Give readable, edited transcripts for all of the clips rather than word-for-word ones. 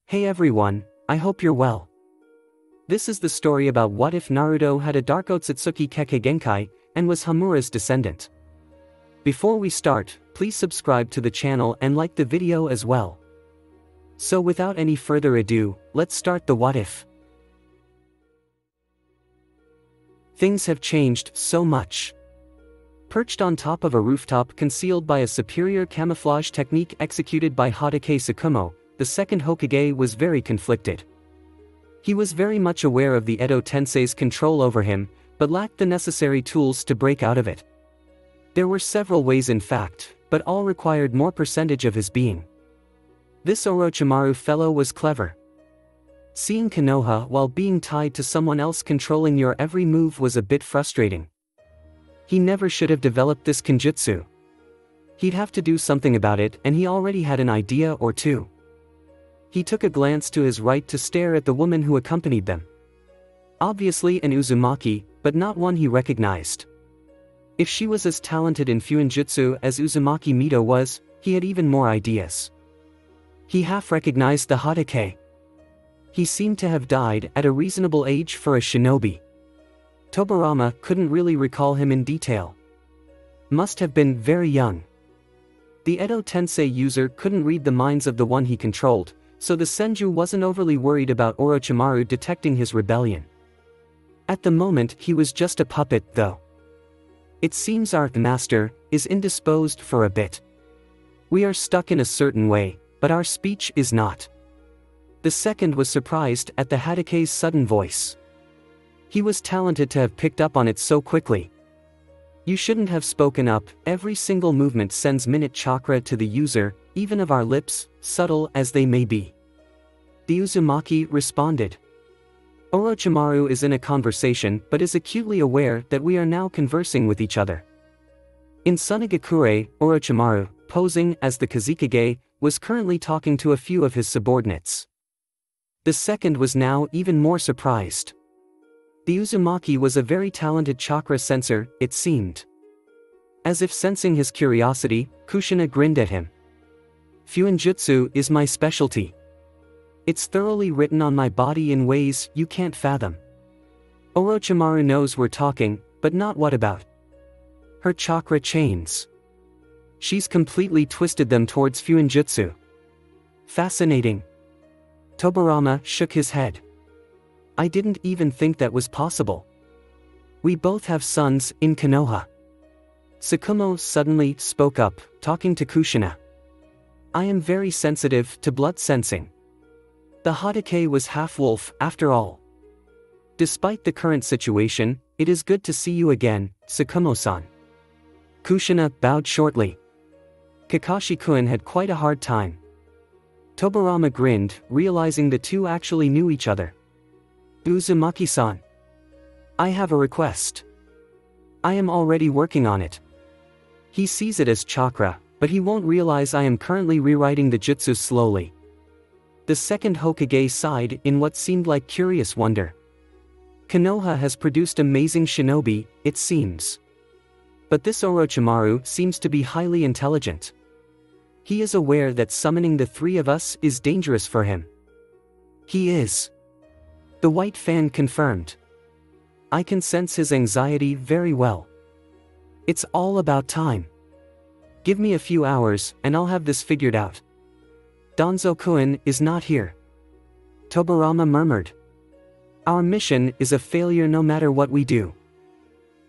Hey everyone, I hope you're well. This is the story about what if Naruto had a dark Otsutsuki Kekkei Genkai, and was Hamura's descendant. Before we start, please subscribe to the channel and like the video as well. So without any further ado, let's start the what if. Things have changed so much. Perched on top of a rooftop concealed by a superior camouflage technique executed by Hatake Tsukumo, the second Hokage was very conflicted. He was very much aware of the Edo Tensei's control over him, but lacked the necessary tools to break out of it. There were several ways in fact, but all required more percentage of his being. This Orochimaru fellow was clever. Seeing Konoha while being tied to someone else controlling your every move was a bit frustrating. He never should have developed this kenjutsu. He'd have to do something about it, and he already had an idea or two. He took a glance to his right to stare at the woman who accompanied them. Obviously an Uzumaki, but not one he recognized. If she was as talented in Fuuin jutsu as Uzumaki Mito was, he had even more ideas. He half recognized the Hatake. He seemed to have died at a reasonable age for a shinobi. Tobirama couldn't really recall him in detail. Must have been very young. The Edo Tensei user couldn't read the minds of the one he controlled, so the Senju wasn't overly worried about Orochimaru detecting his rebellion. At the moment he was just a puppet though. It seems our master is indisposed for a bit. We are stuck in a certain way, but our speech is not. The second was surprised at the Hatake's sudden voice. He was talented to have picked up on it so quickly. You shouldn't have spoken up, every single movement sends minute chakra to the user, even of our lips, subtle as they may be. The Uzumaki responded. Orochimaru is in a conversation but is acutely aware that we are now conversing with each other. In Sunagakure, Orochimaru, posing as the Kazekage, was currently talking to a few of his subordinates. The second was now even more surprised. The Uzumaki was a very talented chakra sensor, it seemed. As if sensing his curiosity, Kushina grinned at him. Fuuin jutsu is my specialty. It's thoroughly written on my body in ways you can't fathom. Orochimaru knows we're talking, but not what about. Her chakra chains. She's completely twisted them towards Fuuin jutsu. Fascinating. Tobirama shook his head. I didn't even think that was possible. We both have sons in Konoha. Tsukumo suddenly spoke up, talking to Kushina. I am very sensitive to blood sensing. The Hatake was half-wolf, after all. Despite the current situation, it is good to see you again, Tsukumo-san. Kushina bowed shortly. Kakashi-kun had quite a hard time. Tobirama grinned, realizing the two actually knew each other. Uzumaki-san. I have a request. I am already working on it. He sees it as chakra, but he won't realize I am currently rewriting the jutsu slowly. The second Hokage sighed in what seemed like curious wonder. Konoha has produced amazing shinobi, it seems. But this Orochimaru seems to be highly intelligent. He is aware that summoning the three of us is dangerous for him. He is. The white fan confirmed. I can sense his anxiety very well. It's all about time. Give me a few hours, and I'll have this figured out. Danzo-kun is not here. Tobirama murmured. Our mission is a failure no matter what we do.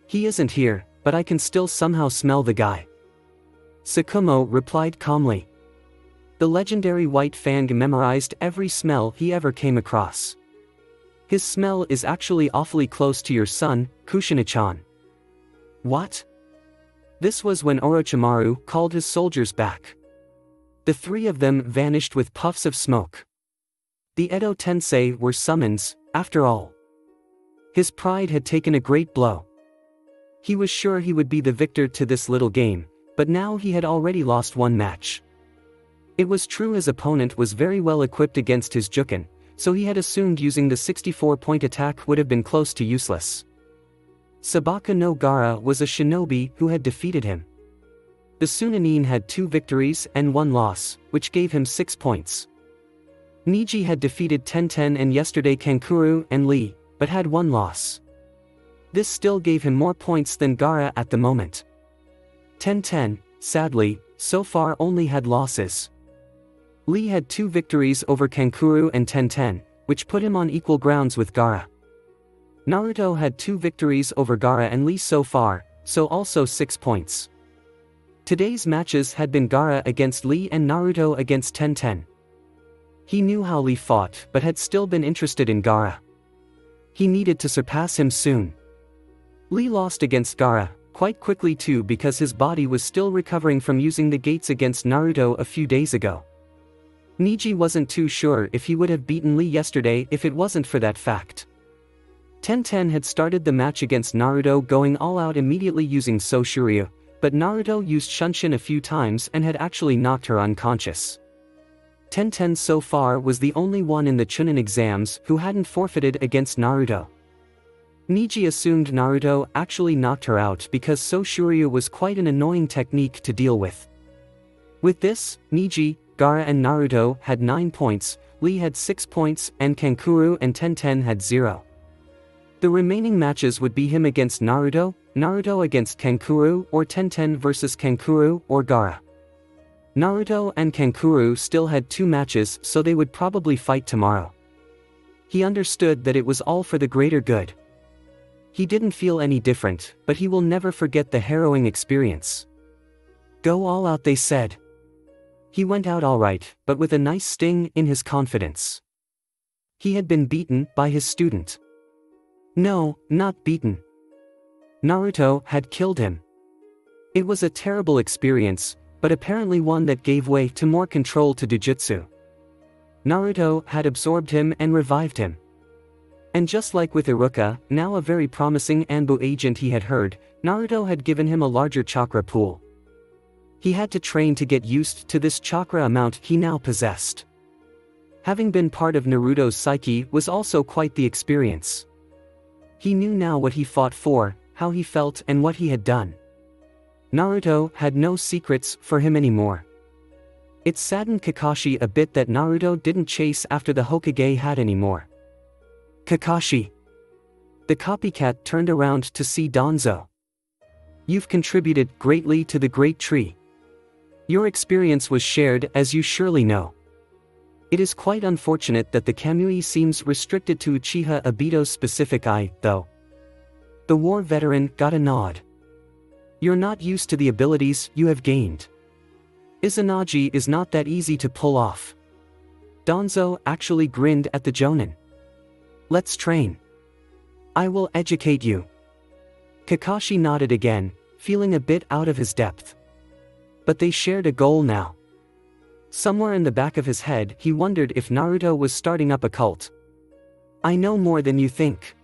He isn't here, but I can still somehow smell the guy. Tsukumo replied calmly. The legendary White Fang memorized every smell he ever came across. His smell is actually awfully close to your son, Kushina-chan. What? This was when Orochimaru called his soldiers back. The three of them vanished with puffs of smoke. The Edo Tensei were summons, after all. His pride had taken a great blow. He was sure he would be the victor to this little game, but now he had already lost one match. It was true his opponent was very well equipped against his Juken, so he had assumed using the 64-point attack would have been close to useless. Sabaka no Gara was a shinobi who had defeated him. The Sunanin had 2 victories and 1 loss, which gave him 6 points. Niji had defeated Tenten and yesterday Kankuro and Lee, but had one loss. This still gave him more points than Gaara at the moment. Tenten, sadly, so far only had losses. Lee had 2 victories over Kankuro and Tenten, which put him on equal grounds with Gaara. Naruto had 2 victories over Gaara and Lee so far, so also 6 points. Today's matches had been Gaara against Lee and Naruto against Tenten. He knew how Lee fought but had still been interested in Gaara. He needed to surpass him soon. Lee lost against Gaara, quite quickly too because his body was still recovering from using the gates against Naruto a few days ago. Niji wasn't too sure if he would have beaten Lee yesterday if it wasn't for that fact. Tenten had started the match against Naruto going all out immediately using Soshuryu, but Naruto used Shunshin a few times and had actually knocked her unconscious. Tenten so far was the only one in the Chunin exams who hadn't forfeited against Naruto. Niji assumed Naruto actually knocked her out because Soshuryu was quite an annoying technique to deal with. With this, Niji, Gaara and Naruto had 9 points, Lee had 6 points and Kankuro and Tenten had 0. The remaining matches would be him against Naruto, Naruto against Kankuro or Tenten versus Kankuro or Gaara. Naruto and Kankuro still had 2 matches so they would probably fight tomorrow. He understood that it was all for the greater good. He didn't feel any different, but he will never forget the harrowing experience. Go all out, they said. He went out alright, but with a nice sting in his confidence. He had been beaten by his student. No, not beaten. Naruto had killed him. It was a terrible experience, but apparently one that gave way to more control to Jujutsu. Naruto had absorbed him and revived him. And just like with Iruka, now a very promising Anbu agent he had heard, Naruto had given him a larger chakra pool. He had to train to get used to this chakra amount he now possessed. Having been part of Naruto's psyche was also quite the experience. He knew now what he fought for, how he felt and what he had done. Naruto had no secrets for him anymore. It saddened Kakashi a bit that Naruto didn't chase after the Hokage hat anymore. Kakashi. The copycat turned around to see Danzo. You've contributed greatly to the great tree. Your experience was shared, as you surely know. It is quite unfortunate that the Kamui seems restricted to Uchiha Obito's specific eye, though. The war veteran got a nod. You're not used to the abilities you have gained. Izanagi is not that easy to pull off. Danzo actually grinned at the Jonin. Let's train. I will educate you. Kakashi nodded again, feeling a bit out of his depth. But they shared a goal now. Somewhere in the back of his head he wondered if Naruto was starting up a cult. I know more than you think.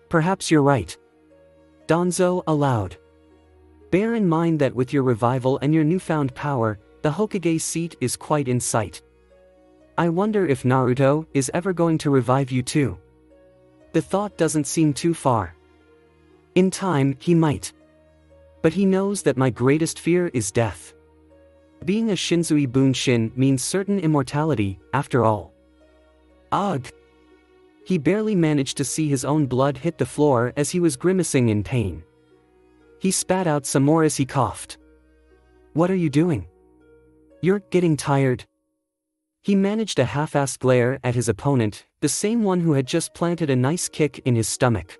Perhaps you're right. Danzo allowed. Bear in mind that with your revival and your newfound power, the Hokage seat is quite in sight. I wonder if Naruto is ever going to revive you too. The thought doesn't seem too far. In time, he might. But he knows that my greatest fear is death. Being a Shinzui Bunshin means certain immortality, after all. Ugh! He barely managed to see his own blood hit the floor as he was grimacing in pain. He spat out some more as he coughed. What are you doing? You're getting tired. He managed a half-assed glare at his opponent, the same one who had just planted a nice kick in his stomach.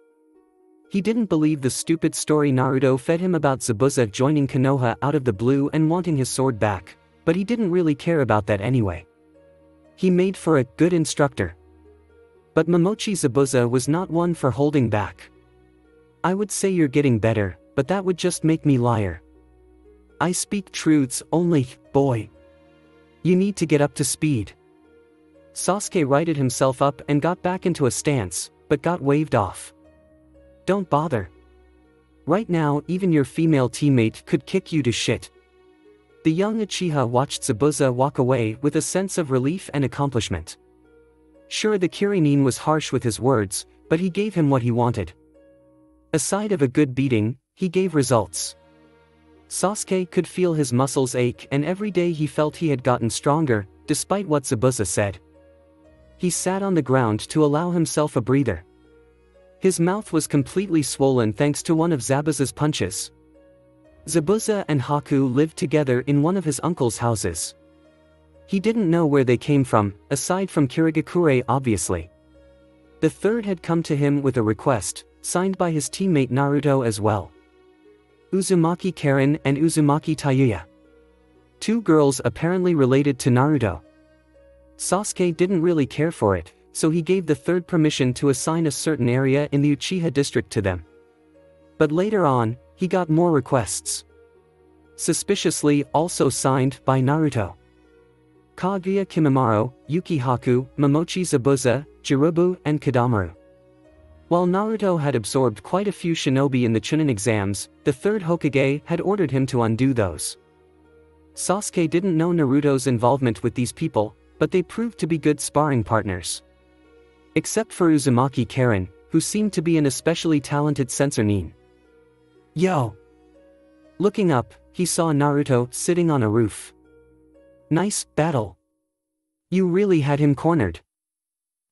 He didn't believe the stupid story Naruto fed him about Zabuza joining Konoha out of the blue and wanting his sword back, but he didn't really care about that anyway. He made for a good instructor. But Momochi Zabuza was not one for holding back. I would say you're getting better, but that would just make me liar. I speak truths only, boy. You need to get up to speed. Sasuke righted himself up and got back into a stance, but got waved off. Don't bother. Right now even your female teammate could kick you to shit. The young Uchiha watched Zabuza walk away with a sense of relief and accomplishment. Sure, the Kirinin was harsh with his words, but he gave him what he wanted. Aside of a good beating, he gave results. Sasuke could feel his muscles ache and every day he felt he had gotten stronger, despite what Zabuza said. He sat on the ground to allow himself a breather. His mouth was completely swollen thanks to one of Zabuza's punches. Zabuza and Haku lived together in one of his uncle's houses. He didn't know where they came from, aside from Kirigakure obviously. The third had come to him with a request, signed by his teammate Naruto as well. Uzumaki Karen and Uzumaki Tayuya. Two girls apparently related to Naruto. Sasuke didn't really care for it, so he gave the third permission to assign a certain area in the Uchiha district to them. But later on, he got more requests. Suspiciously also signed by Naruto. Kaguya Kimimaro, Yuki Haku, Momochi Zabuza, Jirobu, and Kadamaru. While Naruto had absorbed quite a few shinobi in the Chunin exams, the third Hokage had ordered him to undo those. Sasuke didn't know Naruto's involvement with these people, but they proved to be good sparring partners. Except for Uzumaki Karen, who seemed to be an especially talented sensor nin. Yo! Looking up, he saw Naruto sitting on a roof. Nice battle. You really had him cornered.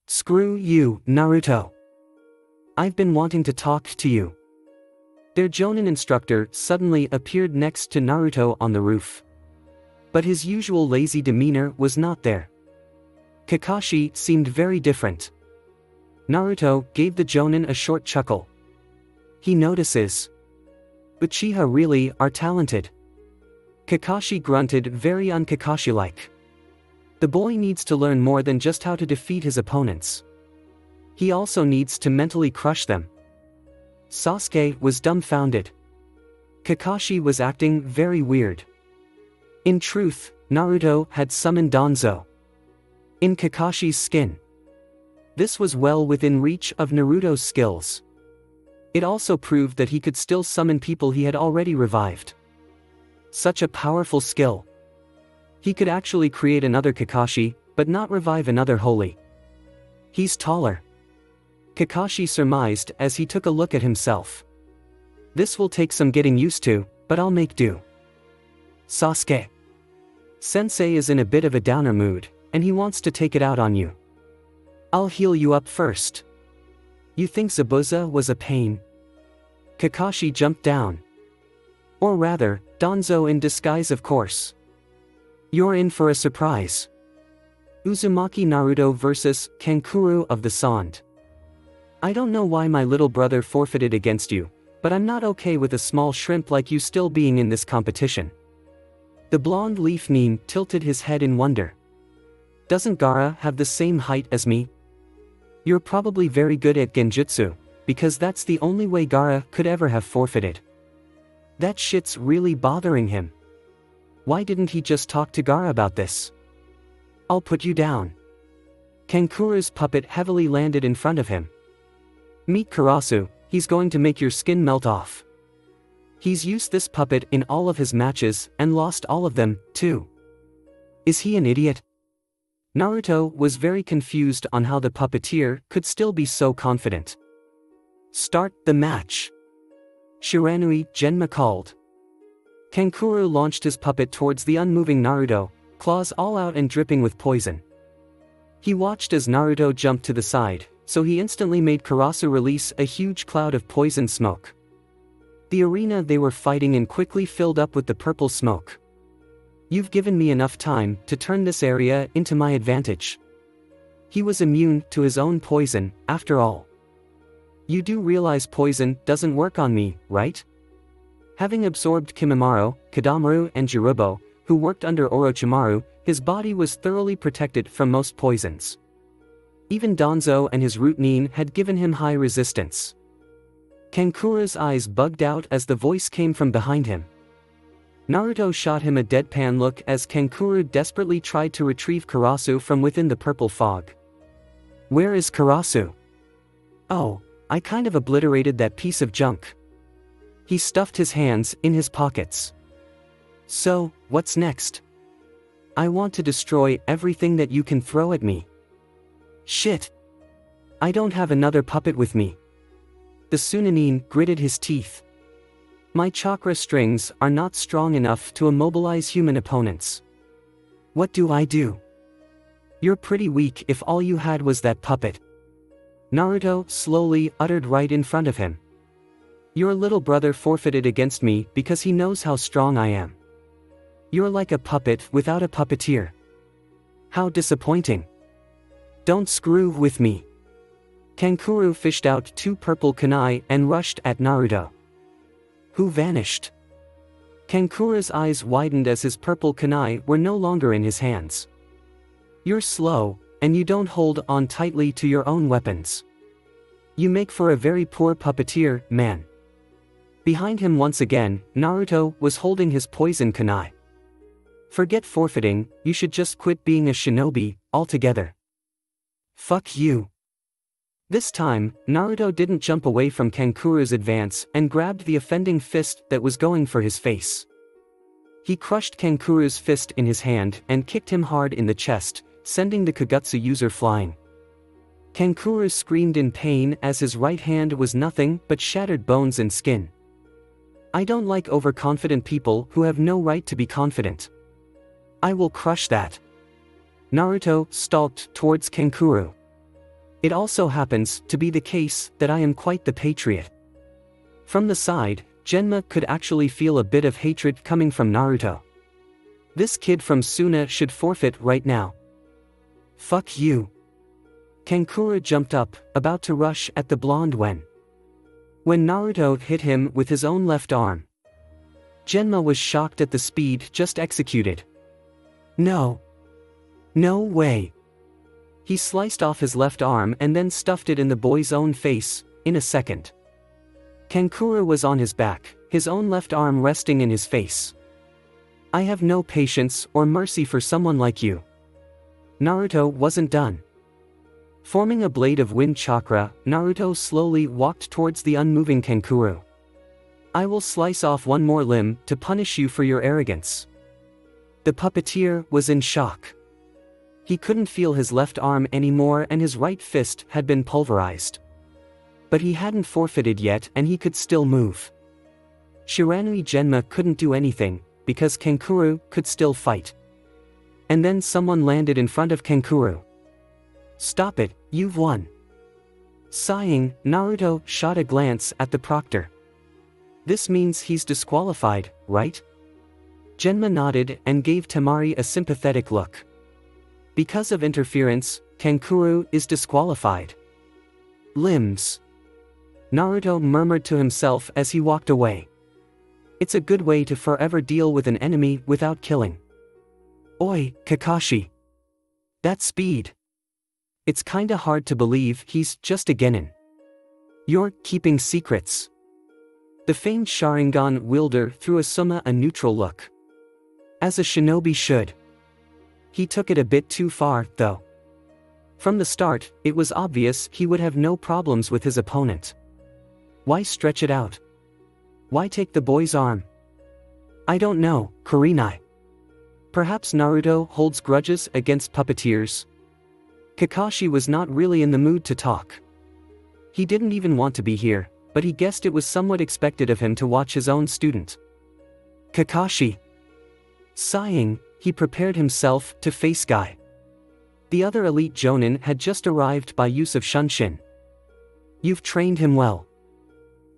Screw you, Naruto. I've been wanting to talk to you. Their Jonin instructor suddenly appeared next to Naruto on the roof. But his usual lazy demeanor was not there. Kakashi seemed very different. Naruto gave the Jonin a short chuckle. He notices. Uchiha really are talented. Kakashi grunted very un-Kakashi-like. The boy needs to learn more than just how to defeat his opponents. He also needs to mentally crush them. Sasuke was dumbfounded. Kakashi was acting very weird. In truth, Naruto had summoned Danzo. In Kakashi's skin. This was well within reach of Naruto's skills. It also proved that he could still summon people he had already revived. Such a powerful skill. He could actually create another Kakashi, but not revive another holy. He's taller. Kakashi surmised as he took a look at himself. This will take some getting used to, but I'll make do. Sasuke. Sensei is in a bit of a downer mood, and he wants to take it out on you. I'll heal you up first. You think Zabuza was a pain? Kakashi jumped down. Or rather, Danzo in disguise of course. You're in for a surprise. Uzumaki Naruto vs. Kankuro of the Sand. I don't know why my little brother forfeited against you, but I'm not okay with a small shrimp like you still being in this competition. The blonde leaf nin tilted his head in wonder. Doesn't Gaara have the same height as me? You're probably very good at genjutsu, because that's the only way Gaara could ever have forfeited. That shit's really bothering him. Why didn't he just talk to Gaara about this? I'll put you down. Kankuro's puppet heavily landed in front of him. Meet Karasu, he's going to make your skin melt off. He's used this puppet in all of his matches and lost all of them, too. Is he an idiot? Naruto was very confused on how the puppeteer could still be so confident. Start the match. Shiranui Genma called. Kankuro launched his puppet towards the unmoving Naruto, claws all out and dripping with poison. He watched as Naruto jumped to the side, so he instantly made Karasu release a huge cloud of poison smoke. The arena they were fighting in quickly filled up with the purple smoke. You've given me enough time to turn this area into my advantage. He was immune to his own poison, after all. You do realize poison doesn't work on me, right? Having absorbed Kimimaro, Kadamaru and Jirobo, who worked under Orochimaru, his body was thoroughly protected from most poisons. Even Danzo and his root nin had given him high resistance. Kankuro's eyes bugged out as the voice came from behind him. Naruto shot him a deadpan look as Kankuro desperately tried to retrieve Karasu from within the purple fog. Where is Karasu? Oh, I kind of obliterated that piece of junk. He stuffed his hands in his pockets. So, what's next? I want to destroy everything that you can throw at me. Shit. I don't have another puppet with me. The Sunanin gritted his teeth. My chakra strings are not strong enough to immobilize human opponents. What do I do? You're pretty weak if all you had was that puppet. Naruto slowly uttered right in front of him. Your little brother forfeited against me because he knows how strong I am. You're like a puppet without a puppeteer. How disappointing. Don't screw with me. Kankuro fished out 2 purple kunai and rushed at Naruto, who vanished. Kankuro's eyes widened as his purple kunai were no longer in his hands. You're slow, and you don't hold on tightly to your own weapons. You make for a very poor puppeteer, man. Behind him once again, Naruto was holding his poison kunai. Forget forfeiting, you should just quit being a shinobi, altogether. Fuck you. This time, Naruto didn't jump away from Kankuro's advance and grabbed the offending fist that was going for his face. He crushed Kankuro's fist in his hand and kicked him hard in the chest, sending the Kagutsu user flying. Kankuro screamed in pain as his right hand was nothing but shattered bones and skin. I don't like overconfident people who have no right to be confident. I will crush that. Naruto stalked towards Kankuro. It also happens to be the case that I am quite the patriot. From the side, Genma could actually feel a bit of hatred coming from Naruto. This kid from Suna should forfeit right now. Fuck you. Kankuro jumped up, about to rush at the blonde when Naruto hit him with his own left arm. Genma was shocked at the speed just executed. No. No way. He sliced off his left arm and then stuffed it in the boy's own face, in a second. Kankuro was on his back, his own left arm resting in his face. I have no patience or mercy for someone like you. Naruto wasn't done. Forming a blade of wind chakra, Naruto slowly walked towards the unmoving Kankuro. I will slice off one more limb to punish you for your arrogance. The puppeteer was in shock. He couldn't feel his left arm anymore and his right fist had been pulverized. But he hadn't forfeited yet and he could still move. Shiranui Genma couldn't do anything, because Kankuro could still fight. And then someone landed in front of Kankuro. Stop it, you've won. Sighing, Naruto shot a glance at the proctor. This means he's disqualified, right? Genma nodded and gave Temari a sympathetic look. Because of interference, Kankuro is disqualified. Limbs. Naruto murmured to himself as he walked away. It's a good way to forever deal with an enemy without killing. Oi, Kakashi. That speed. It's kinda hard to believe he's just a genin. You're keeping secrets. The famed Sharingan wielder threw Asuma a neutral look. As a shinobi should. He took it a bit too far, though. From the start, it was obvious he would have no problems with his opponent. Why stretch it out? Why take the boy's arm? I don't know, Kurenai. Perhaps Naruto holds grudges against puppeteers. Kakashi was not really in the mood to talk. He didn't even want to be here, but he guessed it was somewhat expected of him to watch his own student. Kakashi. Sighing, he prepared himself to face Guy. The other elite Jonin had just arrived by use of Shunshin. You've trained him well.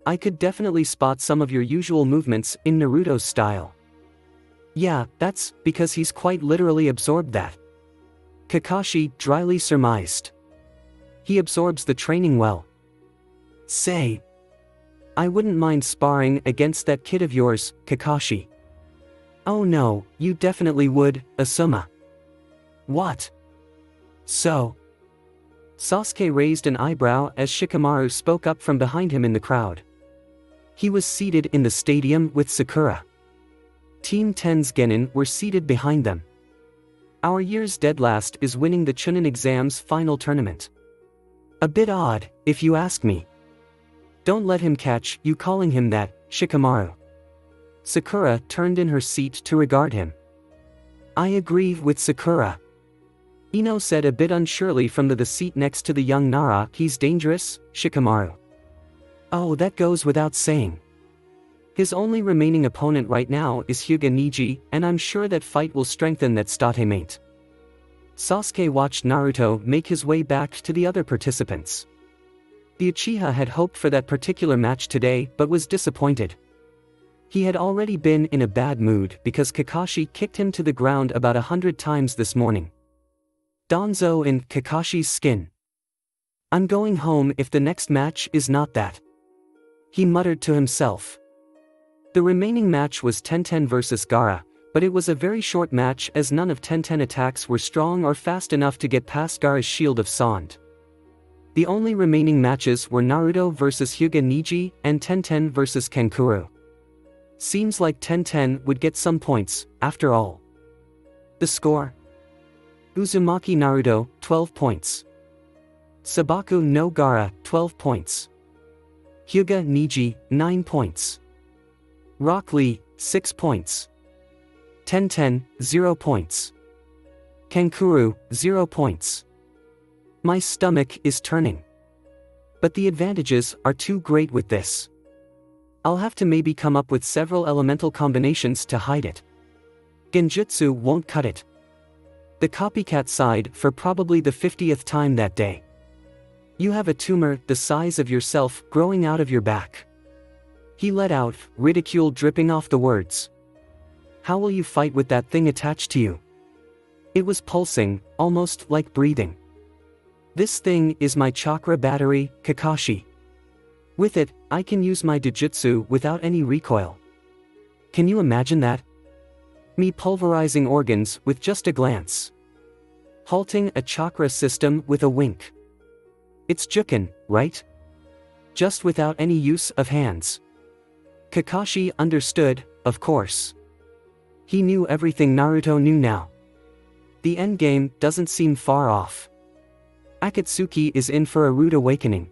I could definitely spot some of your usual movements in Naruto's style. Yeah, that's because he's quite literally absorbed that. Kakashi dryly surmised. He absorbs the training well. Say. I wouldn't mind sparring against that kid of yours, Kakashi. Oh no, you definitely would, Asuma. What? So? Sasuke raised an eyebrow as Shikamaru spoke up from behind him in the crowd. He was seated in the stadium with Sakura. Team 10's genin were seated behind them. Our year's dead last is winning the Chunin exam's final tournament. A bit odd, if you ask me. Don't let him catch you calling him that, Shikamaru. Sakura turned in her seat to regard him. I agree with Sakura. Ino said a bit unsurely from the seat next to the young Nara. He's dangerous, Shikamaru. Oh, that goes without saying. His only remaining opponent right now is Hyuga Niji, and I'm sure that fight will strengthen that stalemate. Sasuke watched Naruto make his way back to the other participants. The Uchiha had hoped for that particular match today but was disappointed. He had already been in a bad mood because Kakashi kicked him to the ground about 100 times this morning. Danzo in Kakashi's skin. I'm going home if the next match is not that, he muttered to himself. The remaining match was Tenten vs Gaara, but it was a very short match as none of Tenten attacks were strong or fast enough to get past Gaara's shield of sand. The only remaining matches were Naruto vs Hyuga Niji and Tenten vs Kankuro. Seems like Tenten would get some points, after all. The score? Uzumaki Naruto, 12 points. Sabaku no Gaara, 12 points. Hyuga Niji, 9 points. Rock Lee, 6 points. Tenten, 0 points. Kankuro, 0 points. My stomach is turning. But the advantages are too great with this. I'll have to maybe come up with several elemental combinations to hide it. Genjutsu won't cut it. The copycat sighed for probably the 50th time that day. You have a tumor the size of yourself growing out of your back. He let out, ridicule dripping off the words. How will you fight with that thing attached to you? It was pulsing, almost like breathing. This thing is my chakra battery, Kakashi. With it, I can use my Dojutsu without any recoil. Can you imagine that? Me pulverizing organs with just a glance. Halting a chakra system with a wink. It's Juken, right? Just without any use of hands. Kakashi understood, of course. He knew everything Naruto knew now. The endgame doesn't seem far off. Akatsuki is in for a rude awakening.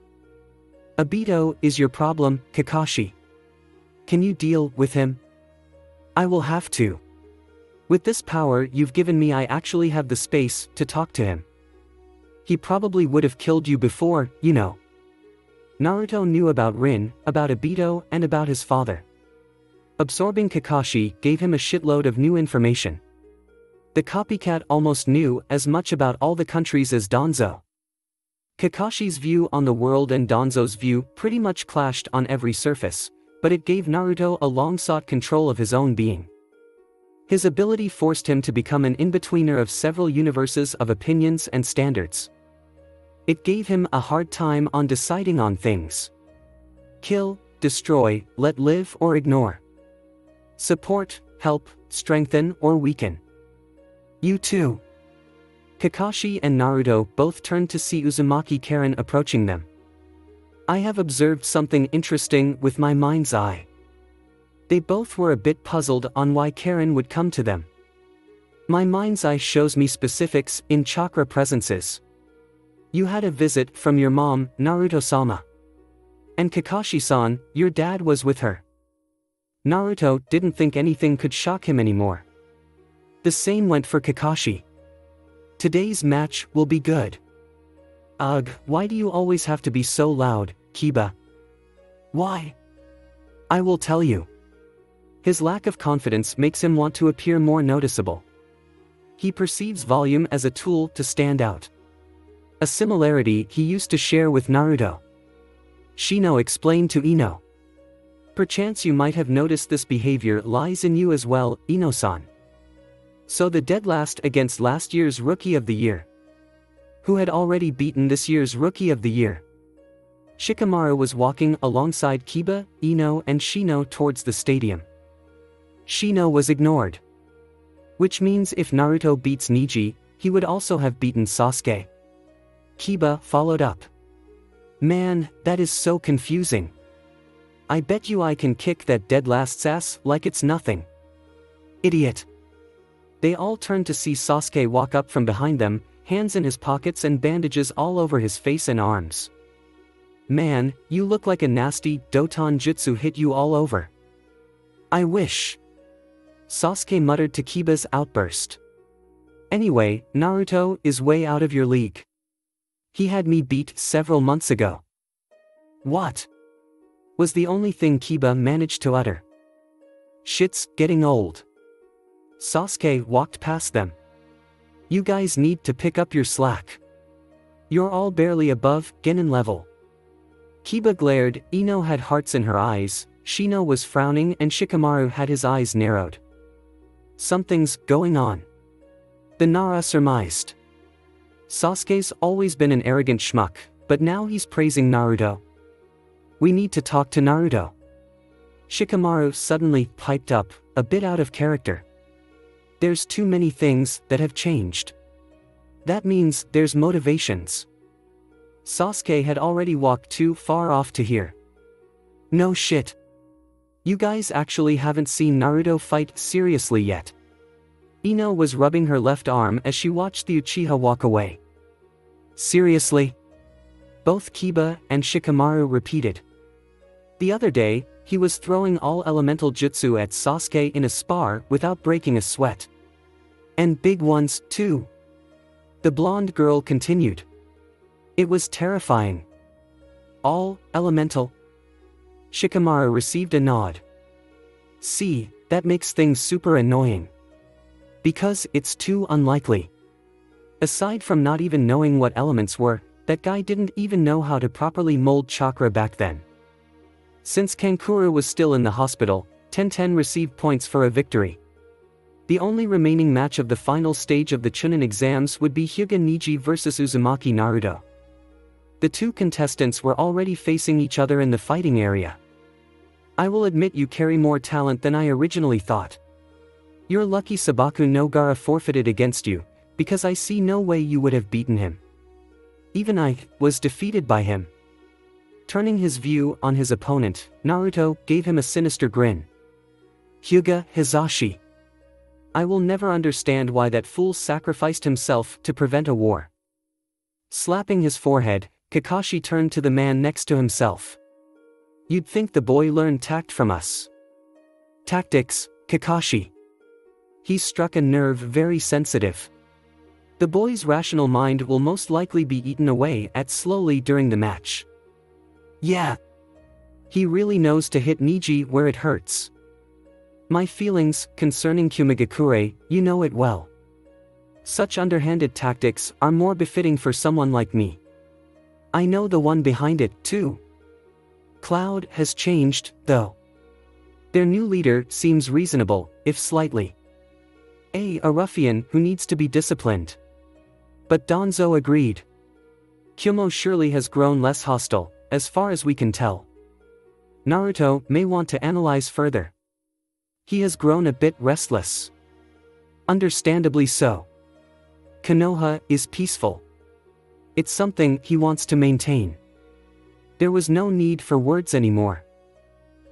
Obito is your problem, Kakashi. Can you deal with him? I will have to. With this power you've given me, I actually have the space to talk to him. He probably would have killed you before, you know. Naruto knew about Rin, about Obito, and about his father. Absorbing Kakashi gave him a shitload of new information. The copycat almost knew as much about all the countries as Danzo. Kakashi's view on the world and Danzo's view pretty much clashed on every surface, but it gave Naruto a long-sought control of his own being. His ability forced him to become an in-betweener of several universes of opinions and standards. It gave him a hard time on deciding on things. Kill, destroy, let live or ignore. Support, help, strengthen or weaken. You too. Kakashi and Naruto both turned to see Uzumaki Karen approaching them. I have observed something interesting with my mind's eye. They both were a bit puzzled on why Karen would come to them. My mind's eye shows me specifics in chakra presences. You had a visit from your mom, Naruto-sama. And Kakashi-san, your dad was with her. Naruto didn't think anything could shock him anymore. The same went for Kakashi. Today's match will be good. Ugh, why do you always have to be so loud, Kiba? Why? I will tell you. His lack of confidence makes him want to appear more noticeable. He perceives volume as a tool to stand out. A similarity he used to share with Naruto. Shino explained to Ino. Perchance you might have noticed this behavior lies in you as well, Ino-san. So the dead last against last year's Rookie of the Year. Who had already beaten this year's Rookie of the Year? Shikamaru was walking alongside Kiba, Ino and Shino towards the stadium. Shino was ignored. Which means if Naruto beats Niji, he would also have beaten Sasuke. Kiba followed up. Man, that is so confusing. I bet you I can kick that dead last's ass like it's nothing. Idiot. They all turned to see Sasuke walk up from behind them, hands in his pockets and bandages all over his face and arms. Man, you look like a nasty Doton Jutsu hit you all over. I wish. Sasuke muttered to Kiba's outburst. Anyway, Naruto is way out of your league. He had me beat several months ago. What? Was the only thing Kiba managed to utter. Shit's getting old. Sasuke walked past them. You guys need to pick up your slack. You're all barely above Genin level. Kiba glared, Ino had hearts in her eyes, Shino was frowning and Shikamaru had his eyes narrowed. Something's going on. The Nara surmised. Sasuke's always been an arrogant schmuck, but now he's praising Naruto. We need to talk to Naruto. Shikamaru suddenly piped up, a bit out of character. There's too many things that have changed. That means there's motivations. Sasuke had already walked too far off to hear. No shit. You guys actually haven't seen Naruto fight seriously yet. Ino was rubbing her left arm as she watched the Uchiha walk away. Seriously? Both Kiba and Shikamaru repeated. The other day, he was throwing all elemental jutsu at Sasuke in a spar without breaking a sweat. And big ones, too. The blonde girl continued. It was terrifying. All elemental? Shikamaru received a nod. See, that makes things super annoying. Because it's too unlikely. Aside from not even knowing what elements were, that guy didn't even know how to properly mold chakra back then. Since Kankuro was still in the hospital, Tenten received points for a victory. The only remaining match of the final stage of the Chunin exams would be Hyuga Niji vs Uzumaki Naruto. The two contestants were already facing each other in the fighting area. I will admit you carry more talent than I originally thought. You're lucky Sabaku no Gara forfeited against you, because I see no way you would have beaten him. Even I was defeated by him. Turning his view on his opponent, Naruto gave him a sinister grin. Hyuga Hizashi. I will never understand why that fool sacrificed himself to prevent a war. Slapping his forehead, Kakashi turned to the man next to himself. You'd think the boy learned tact from us. Tactics, Kakashi. He struck a nerve very sensitive. The boy's rational mind will most likely be eaten away at slowly during the match. Yeah. He really knows to hit Niji where it hurts. My feelings concerning Kumigakure, you know it well. Such underhanded tactics are more befitting for someone like me. I know the one behind it, too. Cloud has changed, though. Their new leader seems reasonable, if slightly. A ruffian who needs to be disciplined. But Danzo agreed. Kyumo surely has grown less hostile, as far as we can tell. Naruto may want to analyze further. He has grown a bit restless. Understandably so. Konoha is peaceful. It's something he wants to maintain. There was no need for words anymore.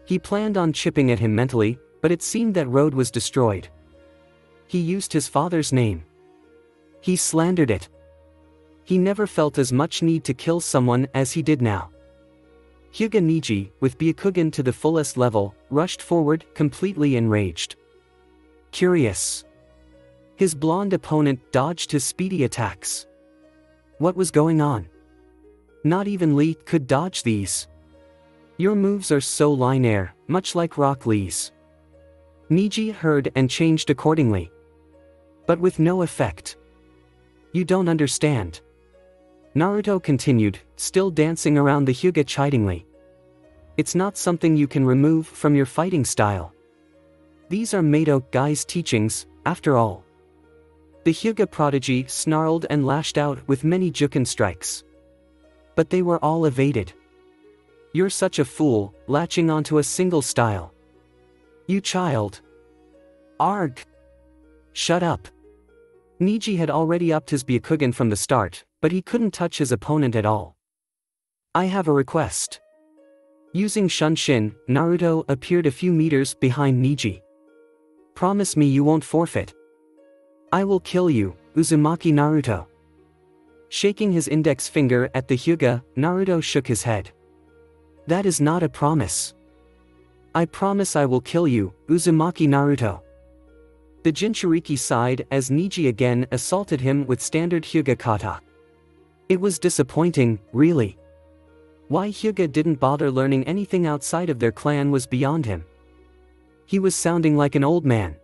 He planned on chipping at him mentally, but it seemed that road was destroyed. He used his father's name. He slandered it. He never felt as much need to kill someone as he did now. Hyuga Niji, with Byakugan to the fullest level, rushed forward, completely enraged. Curious. His blonde opponent dodged his speedy attacks. What was going on? Not even Lee could dodge these. Your moves are so linear, much like Rock Lee's. Niji heard and changed accordingly. But with no effect. You don't understand. Naruto continued, still dancing around the Hyuga chidingly. It's not something you can remove from your fighting style. These are Mato Guy's teachings, after all. The Hyuga prodigy snarled and lashed out with many Juken strikes. But they were all evaded. You're such a fool, latching onto a single style. You child. Arg. Shut up. Niji had already upped his Byakugan from the start, but he couldn't touch his opponent at all. I have a request. Using Shunshin, Naruto appeared a few meters behind Niji. Promise me you won't forfeit. I will kill you, Uzumaki Naruto. Shaking his index finger at the Hyuga, Naruto shook his head. That is not a promise. I promise I will kill you, Uzumaki Naruto. The Jinchuriki sighed as Niji again assaulted him with standard Hyuga kata. It was disappointing, really. Why Hyuga didn't bother learning anything outside of their clan was beyond him. He was sounding like an old man.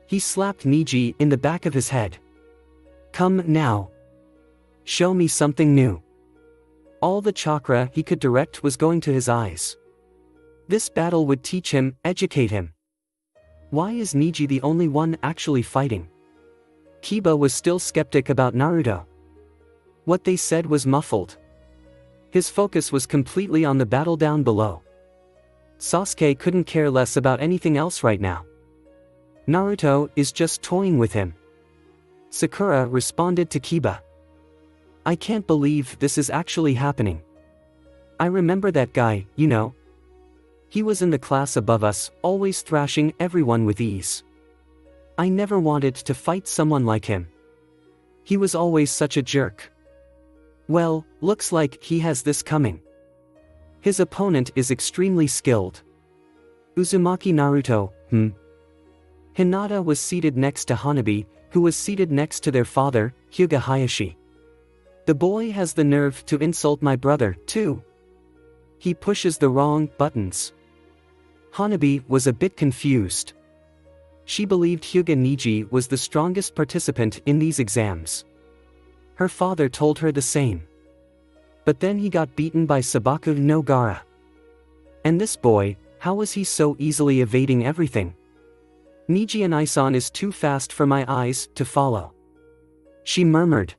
He slapped Niji in the back of his head. Come now. Show me something new. All the chakra he could direct was going to his eyes. This battle would teach him, educate him. Why is Niji the only one actually fighting? Kiba was still skeptic about Naruto. What they said was muffled. His focus was completely on the battle down below. Sasuke couldn't care less about anything else right now. Naruto is just toying with him. Sakura responded to Kiba. I can't believe this is actually happening. I remember that guy, you know. He was in the class above us, always thrashing everyone with ease. I never wanted to fight someone like him. He was always such a jerk. Well, looks like he has this coming. His opponent is extremely skilled. Uzumaki Naruto, Hinata was seated next to Hanabi, who was seated next to their father, Hyuga Hayashi. The boy has the nerve to insult my brother, too. He pushes the wrong buttons. Hanabi was a bit confused. She believed Hyuga Niji was the strongest participant in these exams. Her father told her the same. But then he got beaten by Sabaku no Gaara. And this boy, how was he so easily evading everything? Niji and Isan is too fast for my eyes to follow. She murmured.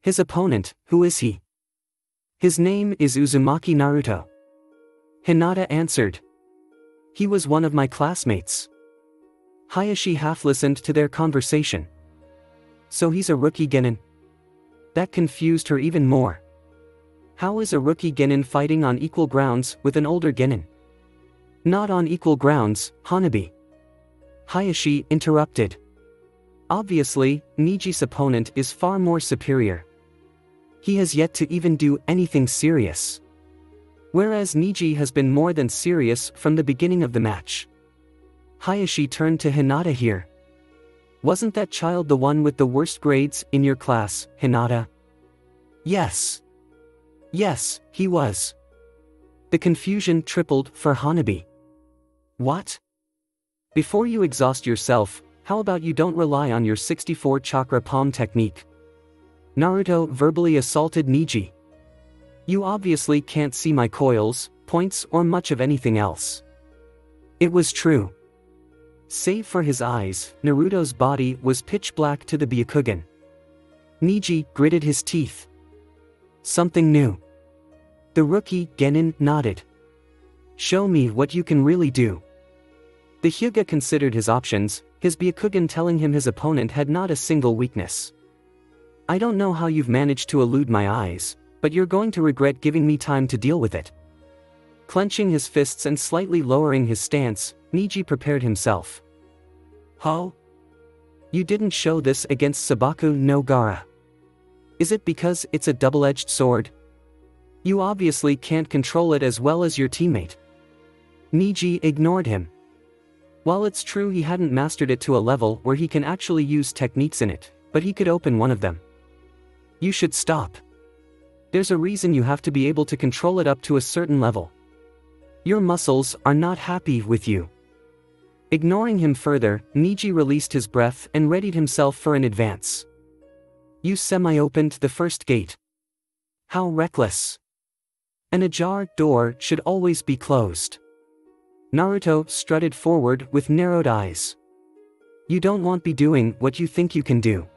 His opponent, who is he? His name is Uzumaki Naruto. Hinata answered. He was one of my classmates. Hayashi half listened to their conversation. So he's a rookie genin? That confused her even more. How is a rookie genin fighting on equal grounds with an older genin? Not on equal grounds, Hanabi. Hayashi interrupted. Obviously, Niji's opponent is far more superior. He has yet to even do anything serious. Whereas Niji has been more than serious from the beginning of the match. Hayashi turned to Hinata here. Wasn't that child the one with the worst grades in your class, Hinata? Yes. Yes, he was. The confusion tripled for Hanabi. What? Before you exhaust yourself, how about you don't rely on your 64 chakra palm technique? Naruto verbally assaulted Niji. You obviously can't see my coils, points or much of anything else. It was true. Save for his eyes, Naruto's body was pitch black to the Byakugan. Niji gritted his teeth. Something new. The rookie genin nodded. Show me what you can really do. The Hyuga considered his options, his Byakugan telling him his opponent had not a single weakness. I don't know how you've managed to elude my eyes, but you're going to regret giving me time to deal with it. Clenching his fists and slightly lowering his stance, Niji prepared himself. Ho? You didn't show this against Sabaku no Gaara. Is it because it's a double-edged sword? You obviously can't control it as well as your teammate. Niji ignored him. While it's true he hadn't mastered it to a level where he can actually use techniques in it, but he could open one of them. You should stop. There's a reason you have to be able to control it up to a certain level. Your muscles are not happy with you. Ignoring him further, Niji released his breath and readied himself for an advance. You semi-opened the first gate. How reckless. An ajar door should always be closed. Naruto strutted forward with narrowed eyes. You don't want to be doing what you think you can do.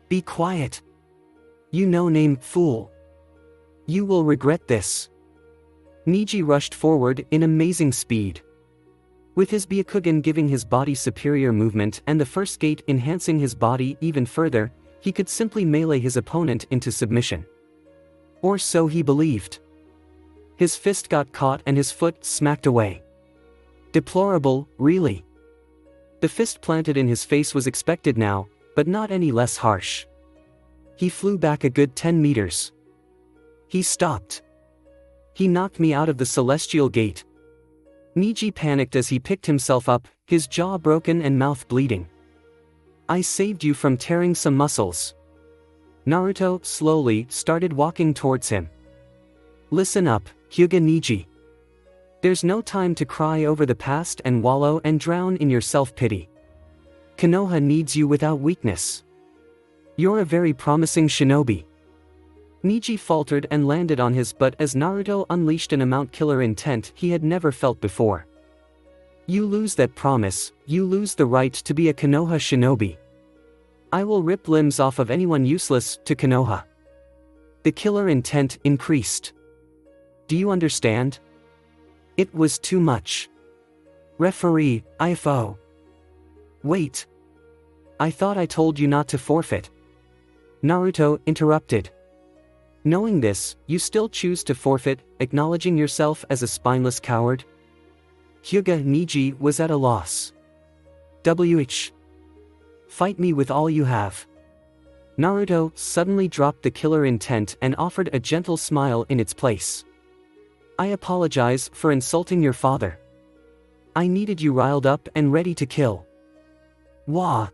Be quiet. You no-name fool. You will regret this. Niji rushed forward in amazing speed. With his Byakugan giving his body superior movement and the first gate enhancing his body even further, he could simply melee his opponent into submission. Or so he believed. His fist got caught and his foot smacked away. Deplorable, really. The fist planted in his face was expected now, but not any less harsh. He flew back a good 10 meters. He stopped. He knocked me out of the celestial gate. Niji panicked as he picked himself up, his jaw broken and mouth bleeding. I saved you from tearing some muscles. Naruto slowly started walking towards him. Listen up, Hyuga Niji. There's no time to cry over the past and wallow and drown in your self-pity. Konoha needs you without weakness. You're a very promising shinobi. Niji faltered and landed on his butt as Naruto unleashed an amount killer intent he had never felt before. You lose that promise, you lose the right to be a Konoha shinobi. I will rip limbs off of anyone useless to Konoha. The killer intent increased. Do you understand? It was too much. Referee, IFO. Wait. I thought I told you not to forfeit. Naruto interrupted. Knowing this, you still choose to forfeit, acknowledging yourself as a spineless coward? Hyuga Niji was at a loss. Fight me with all you have. Naruto suddenly dropped the killer intent and offered a gentle smile in its place. I apologize for insulting your father. I needed you riled up and ready to kill. Wah.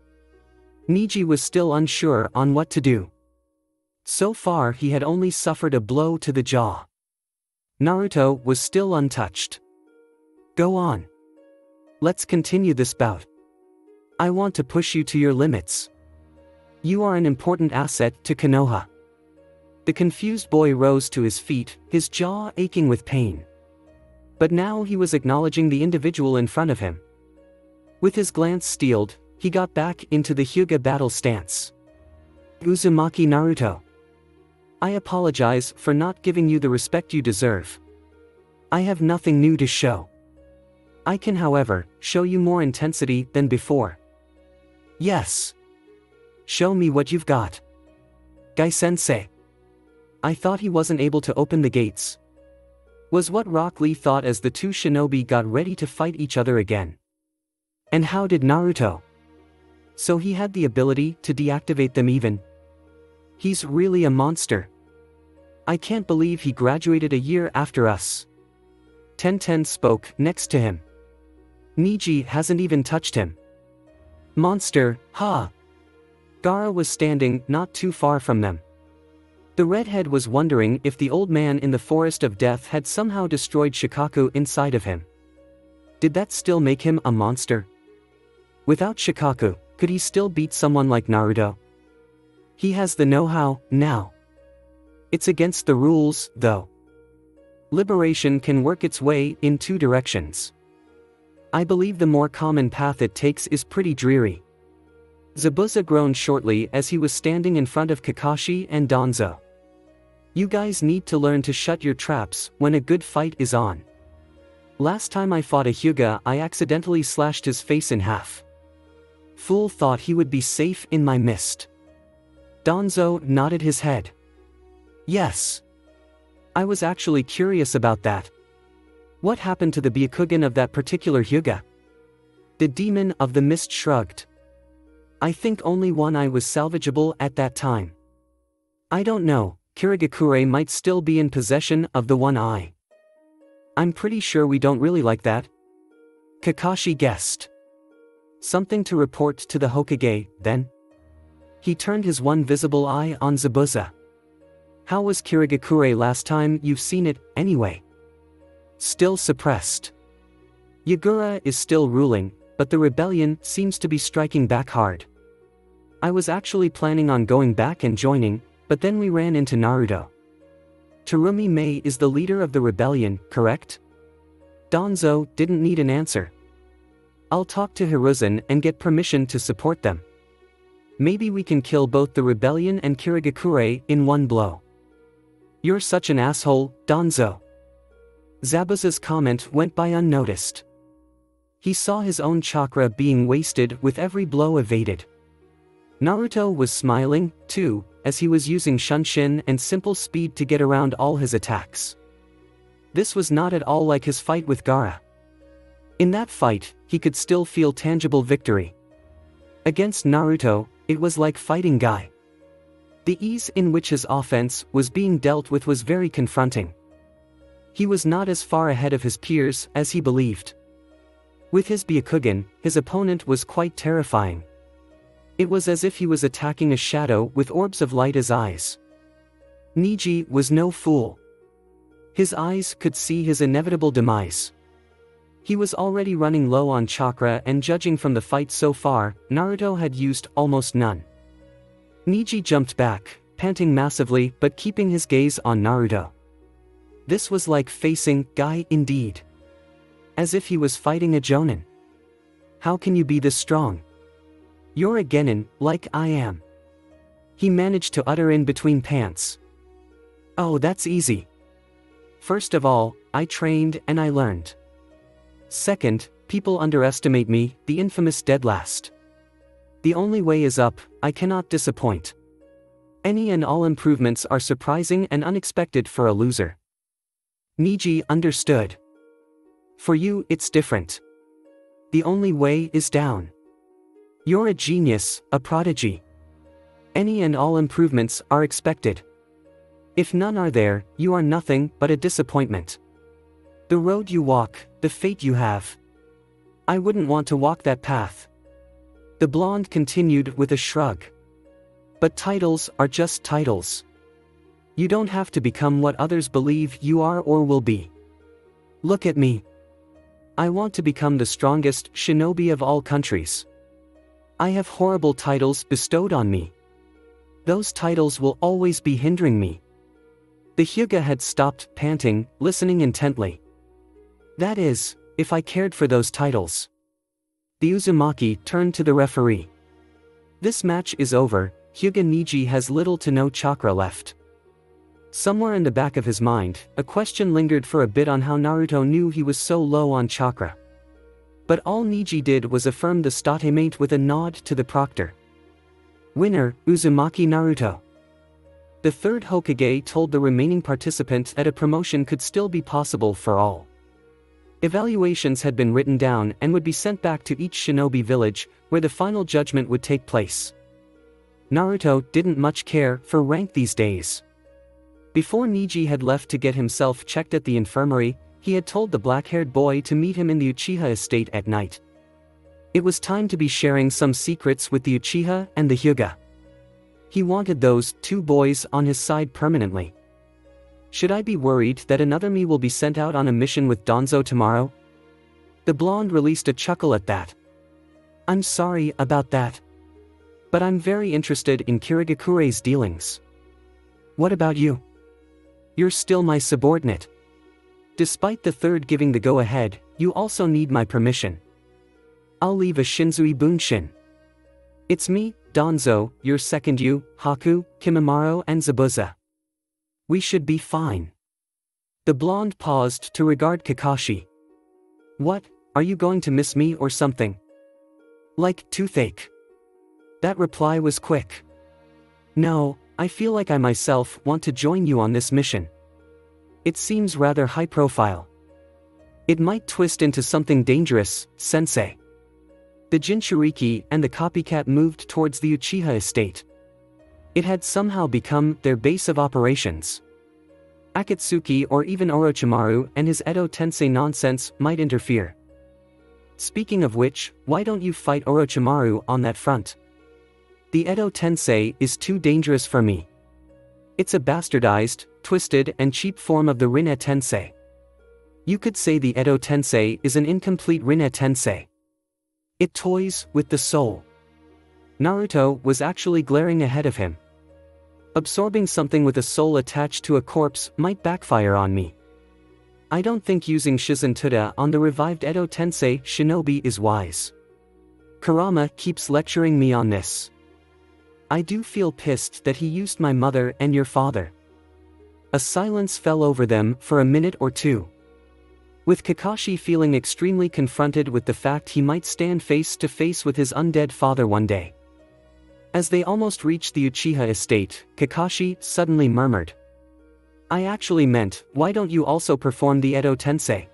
Niji was still unsure on what to do. So far he had only suffered a blow to the jaw. Naruto was still untouched. Go on. Let's continue this bout. I want to push you to your limits. You are an important asset to Konoha. The confused boy rose to his feet, his jaw aching with pain. But now he was acknowledging the individual in front of him. With his glance steeled, he got back into the Hyuga battle stance. Uzumaki Naruto. I apologize for not giving you the respect you deserve. I have nothing new to show. I can, however, show you more intensity than before. Yes. Show me what you've got. Gai-sensei. I thought he wasn't able to open the gates. Was what Rock Lee thought as the two shinobi got ready to fight each other again. And how did Naruto? So he had the ability to deactivate them even. He's really a monster. I can't believe he graduated a year after us. Tenten spoke next to him. Niji hasn't even touched him. Monster, ha! Gaara was standing not too far from them. The redhead was wondering if the old man in the forest of death had somehow destroyed Shikaku inside of him. Did that still make him a monster? Without Shikaku, could he still beat someone like Naruto? He has the know-how, now. It's against the rules, though. Liberation can work its way in two directions. I believe the more common path it takes is pretty dreary. Zabuza groaned shortly as he was standing in front of Kakashi and Danzo. You guys need to learn to shut your traps when a good fight is on. Last time I fought a Hyuga, I accidentally slashed his face in half. Fool thought he would be safe in my mist. Danzo nodded his head. Yes. I was actually curious about that. What happened to the Byakugan of that particular Hyuga? The demon of the mist shrugged. I think only one eye was salvageable at that time. I don't know, Kirigakure might still be in possession of the one eye. I'm pretty sure we don't really like that. Kakashi guessed. Something to report to the Hokage, then? He turned his one visible eye on Zabuza. How was Kirigakure last time you've seen it, anyway? Still suppressed. Yagura is still ruling, but the rebellion seems to be striking back hard. I was actually planning on going back and joining, but then we ran into Naruto. Terumi Mei is the leader of the rebellion, correct? Danzo didn't need an answer. I'll talk to Hiruzen and get permission to support them. Maybe we can kill both the rebellion and Kirigakure in one blow. You're such an asshole, Danzo. Zabuza's comment went by unnoticed. He saw his own chakra being wasted with every blow evaded. Naruto was smiling, too, as he was using Shunshin and simple speed to get around all his attacks. This was not at all like his fight with Gaara. In that fight, he could still feel tangible victory. Against Naruto, it was like fighting Guy. The ease in which his offense was being dealt with was very confronting. He was not as far ahead of his peers as he believed. With his Byakugan, his opponent was quite terrifying. It was as if he was attacking a shadow with orbs of light as eyes. Niji was no fool. His eyes could see his inevitable demise. He was already running low on chakra, and judging from the fight so far, Naruto had used almost none. Niji jumped back, panting massively but keeping his gaze on Naruto. This was like facing Guy indeed. As if he was fighting a jonin. How can you be this strong? You're a genin, like I am. He managed to utter in between pants. Oh, that's easy. First of all, I trained and I learned. Second, people underestimate me, the infamous dead last. The only way is up, I cannot disappoint. Any and all improvements are surprising and unexpected for a loser. Niji understood. For you, it's different. The only way is down. You're a genius, a prodigy. Any and all improvements are expected. If none are there, you are nothing but a disappointment. The road you walk, the fate you have. I wouldn't want to walk that path. The blonde continued with a shrug. But titles are just titles. You don't have to become what others believe you are or will be. Look at me. I want to become the strongest shinobi of all countries. I have horrible titles bestowed on me. Those titles will always be hindering me. The Hyuga had stopped panting, listening intently. That is, if I cared for those titles. The Uzumaki turned to the referee. This match is over, Hyuga Niji has little to no chakra left. Somewhere in the back of his mind, a question lingered for a bit on how Naruto knew he was so low on chakra. But all Niji did was affirm the statemate with a nod to the proctor. Winner, Uzumaki Naruto. The third Hokage told the remaining participant that a promotion could still be possible for all. Evaluations had been written down and would be sent back to each shinobi village, where the final judgment would take place. Naruto didn't much care for rank these days. Before Niji had left to get himself checked at the infirmary, he had told the black-haired boy to meet him in the Uchiha estate at night. It was time to be sharing some secrets with the Uchiha and the Hyuga. He wanted those two boys on his side permanently. Should I be worried that another me will be sent out on a mission with Danzo tomorrow? The blonde released a chuckle at that. I'm sorry about that. But I'm very interested in Kirigakure's dealings. What about you? You're still my subordinate. Despite the third giving the go-ahead, you also need my permission. I'll leave a Shinzui Bunshin. It's me, Danzo, your second you, Haku, Kimimaro and Zabuza. We should be fine. The blonde paused to regard Kakashi. What, are you going to miss me or something? Like toothache? That reply was quick. No, I feel like I myself want to join you on this mission. It seems rather high profile. It might twist into something dangerous, sensei. The Jinchuriki and the copycat moved towards the Uchiha estate. It had somehow become their base of operations. Akatsuki or even Orochimaru and his Edo Tensei nonsense might interfere. Speaking of which, why don't you fight Orochimaru on that front? The Edo Tensei is too dangerous for me. It's a bastardized, twisted and cheap form of the Rinne Tensei. You could say the Edo Tensei is an incomplete Rinne Tensei. It toys with the soul. Naruto was actually glaring ahead of him. Absorbing something with a soul attached to a corpse might backfire on me. I don't think using Shizentuda on the revived Edo Tensei shinobi is wise. Kurama keeps lecturing me on this. I do feel pissed that he used my mother and your father. A silence fell over them for a minute or two. With Kakashi feeling extremely confronted with the fact he might stand face to face with his undead father one day. As they almost reached the Uchiha estate, Kakashi suddenly murmured. I actually meant, why don't you also perform the Edo Tensei?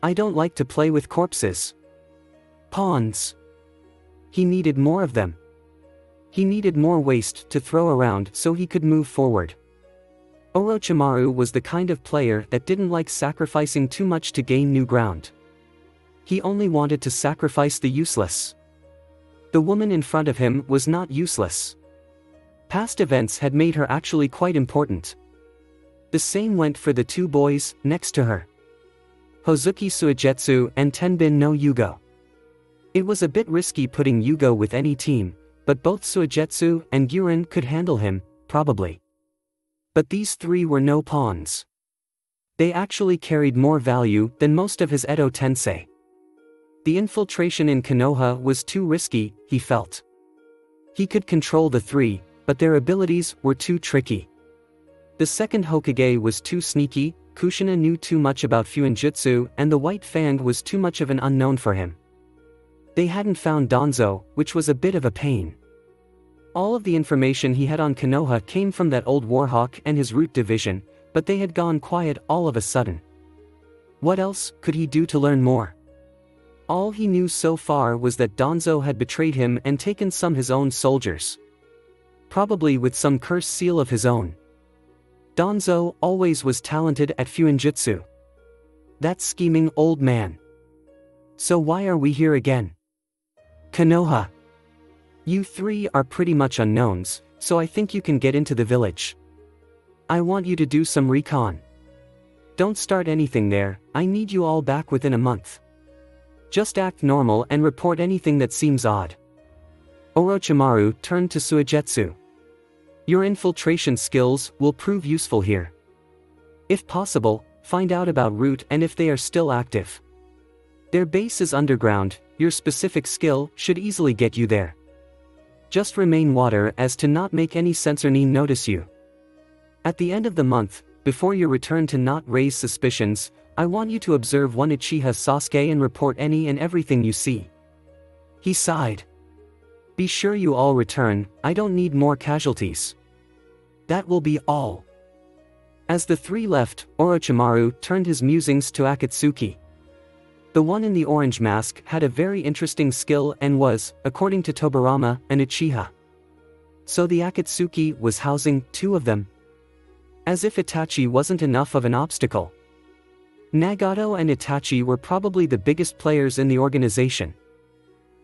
I don't like to play with corpses. Pawns. He needed more of them. He needed more waste to throw around so he could move forward. Orochimaru was the kind of player that didn't like sacrificing too much to gain new ground. He only wanted to sacrifice the useless. The woman in front of him was not useless. Past events had made her actually quite important. The same went for the two boys next to her. Hozuki Suigetsu and Tenbin no Yugo. It was a bit risky putting Yugo with any team, but both Suigetsu and Gyurin could handle him, probably. But these three were no pawns. They actually carried more value than most of his Edo Tensei. The infiltration in Konoha was too risky, he felt. He could control the three, but their abilities were too tricky. The second Hokage was too sneaky, Kushina knew too much about Fuuin Jutsu, and the White Fang was too much of an unknown for him. They hadn't found Danzo, which was a bit of a pain. All of the information he had on Konoha came from that old Warhawk and his Root Division, but they had gone quiet all of a sudden. What else could he do to learn more? All he knew so far was that Danzo had betrayed him and taken some his own soldiers. Probably with some cursed seal of his own. Danzo always was talented at Fuuin Jutsu. That scheming old man. So why are we here again? Konoha. You three are pretty much unknowns, so I think you can get into the village. I want you to do some recon. Don't start anything there, I need you all back within a month. Just act normal and report anything that seems odd. Orochimaru turned to Suigetsu. Your infiltration skills will prove useful here. If possible, find out about Root and if they are still active. Their base is underground, your specific skill should easily get you there. Just remain water as to not make any censorine notice you. At the end of the month, before your return to not raise suspicions, I want you to observe one Uchiha Sasuke and report any and everything you see. He sighed. Be sure you all return, I don't need more casualties. That will be all. As the three left, Orochimaru turned his musings to Akatsuki. The one in the orange mask had a very interesting skill and was, according to Tobirama, an Uchiha. So the Akatsuki was housing two of them. As if Itachi wasn't enough of an obstacle. Nagato and Itachi were probably the biggest players in the organization.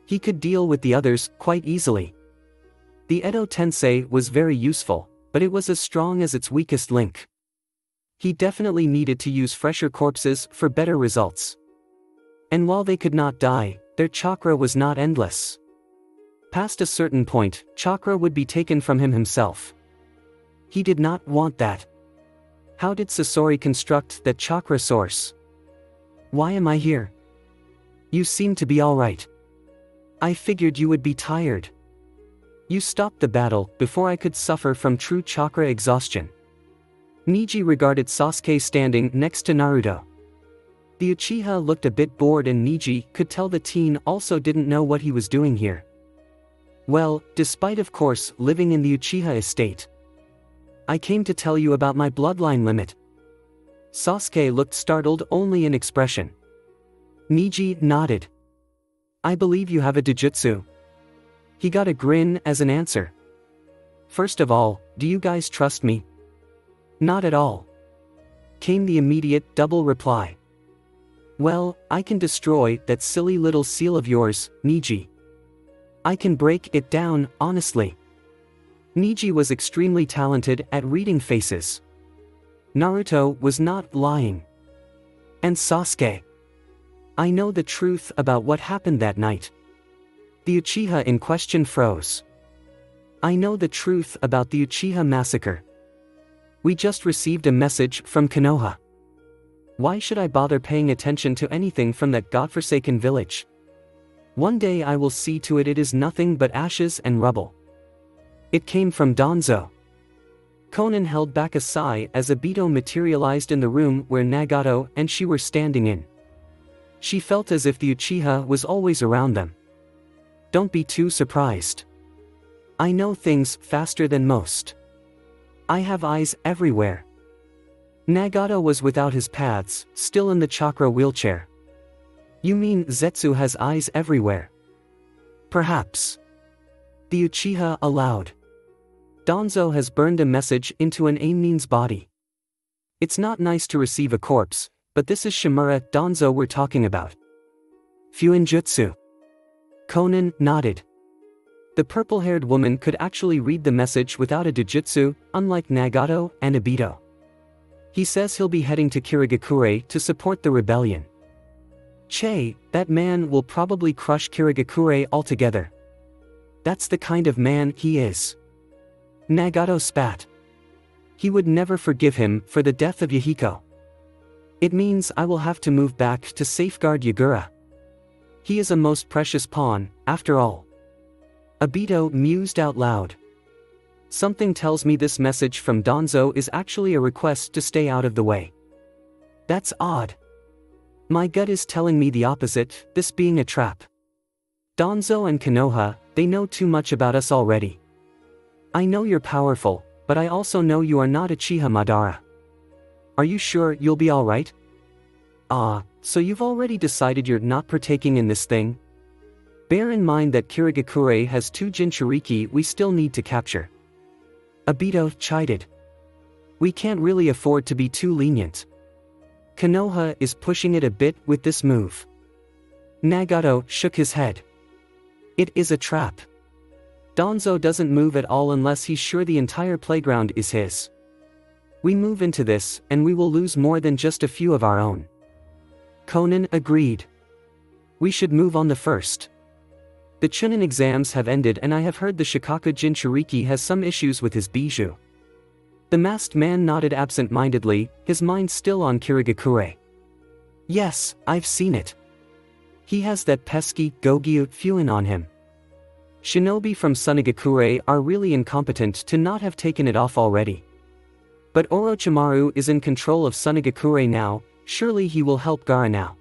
He could deal with the others quite easily. The Edo Tensei was very useful, but it was as strong as its weakest link. He definitely needed to use fresher corpses for better results. And while they could not die, their chakra was not endless. Past a certain point, chakra would be taken from him himself. He did not want that. How did Sasori construct that chakra source? Why am I here? You seem to be alright. I figured you would be tired. You stopped the battle before I could suffer from true chakra exhaustion. Niji regarded Sasuke standing next to Naruto. The Uchiha looked a bit bored and Niji could tell the teen also didn't know what he was doing here. Well, despite of course living in the Uchiha estate. I came to tell you about my bloodline limit. Sasuke looked startled only in expression. Niji nodded. I believe you have a Dojutsu. He got a grin as an answer. First of all, do you guys trust me? Not at all. Came the immediate double reply. Well, I can destroy that silly little seal of yours, Niji. I can break it down, honestly. Niji was extremely talented at reading faces. Naruto was not lying. And Sasuke. I know the truth about what happened that night. The Uchiha in question froze. I know the truth about the Uchiha massacre. We just received a message from Konoha. Why should I bother paying attention to anything from that godforsaken village? One day I will see to it is nothing but ashes and rubble. It came from Danzo. Konan held back a sigh as Obito materialized in the room where Nagato and she were standing in. She felt as if the Uchiha was always around them. Don't be too surprised. I know things faster than most. I have eyes everywhere. Nagato was without his paths, still in the chakra wheelchair. You mean Zetsu has eyes everywhere? Perhaps. The Uchiha allowed. Danzo has burned a message into an Ainin's body. It's not nice to receive a corpse, but this is Shimura Danzo we're talking about. Fuuin Jutsu. Konan nodded. The purple-haired woman could actually read the message without a Dojutsu, unlike Nagato and Obito. He says he'll be heading to Kirigakure to support the rebellion. Che, that man will probably crush Kirigakure altogether. That's the kind of man he is. Nagato spat. He would never forgive him for the death of Yahiko. It means I will have to move back to safeguard Yagura. He is a most precious pawn, after all. Obito mused out loud. Something tells me this message from Danzo is actually a request to stay out of the way. That's odd. My gut is telling me the opposite, this being a trap. Danzo and Konoha, they know too much about us already. I know you're powerful, but I also know you are not Uchiha Madara. Are you sure you'll be alright? So you've already decided you're not partaking in this thing? Bear in mind that Kirigakure has 2 Jinchuriki we still need to capture. Obito chided. We can't really afford to be too lenient. Konoha is pushing it a bit with this move. Nagato shook his head. It is a trap. Danzo doesn't move at all unless he's sure the entire playground is his. We move into this, and we will lose more than just a few of our own. Conan agreed. We should move on the first. The Chunin exams have ended and I have heard the Shikaku Jinchuriki has some issues with his bijou. The masked man nodded absent-mindedly, his mind still on Kirigakure. Yes, I've seen it. He has that pesky, Gogyu Fuuin on him. Shinobi from Sunagakure are really incompetent to not have taken it off already. But Orochimaru is in control of Sunagakure now, surely he will help Gaara now.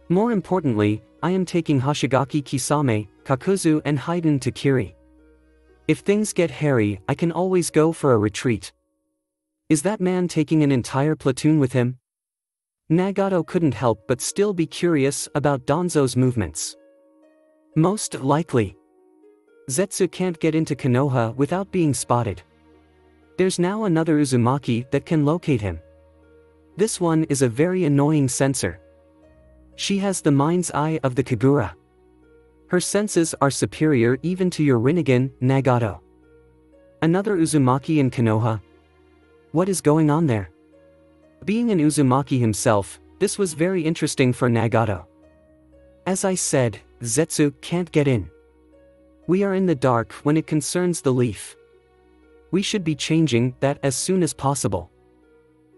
More importantly, I am taking Hoshigaki Kisame, Kakuzu and Haiden to Kiri. If things get hairy, I can always go for a retreat. Is that man taking an entire platoon with him? Nagato couldn't help but still be curious about Danzo's movements. Most likely. Zetsu can't get into Konoha without being spotted. There's now another Uzumaki that can locate him. This one is a very annoying censor. She has the mind's eye of the Kagura. Her senses are superior even to your Rinnegan, Nagato. Another Uzumaki in Konoha? What is going on there? Being an Uzumaki himself, this was very interesting for Nagato. As I said, Zetsu can't get in. We are in the dark when it concerns the leaf. We should be changing that as soon as possible.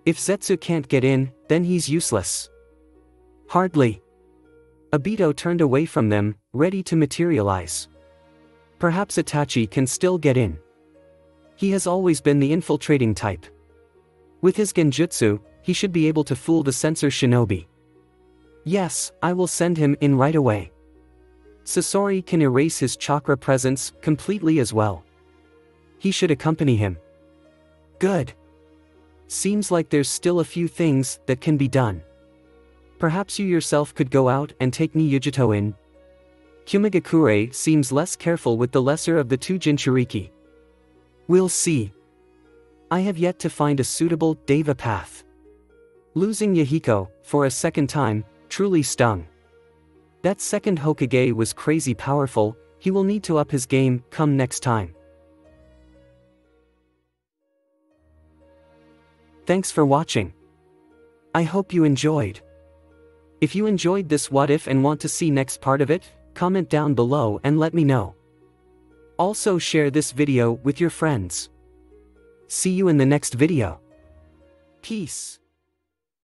If Zetsu can't get in, then he's useless. Hardly. Obito turned away from them, ready to materialize. Perhaps Itachi can still get in. He has always been the infiltrating type. With his genjutsu, he should be able to fool the censor shinobi. Yes, I will send him in right away. Sasori can erase his chakra presence completely as well. He should accompany him. Good. Seems like there's still a few things that can be done. Perhaps you yourself could go out and take Niyujito in. Kumigakure seems less careful with the lesser of the 2 Jinchuriki. We'll see. I have yet to find a suitable Deva path. Losing Yahiko, for a second time, truly stung. That second Hokage was crazy powerful, he will need to up his game come next time. Thanks for watching. I hope you enjoyed. If you enjoyed this what if and want to see next part of it, comment down below and let me know. Also share this video with your friends. See you in the next video. Peace.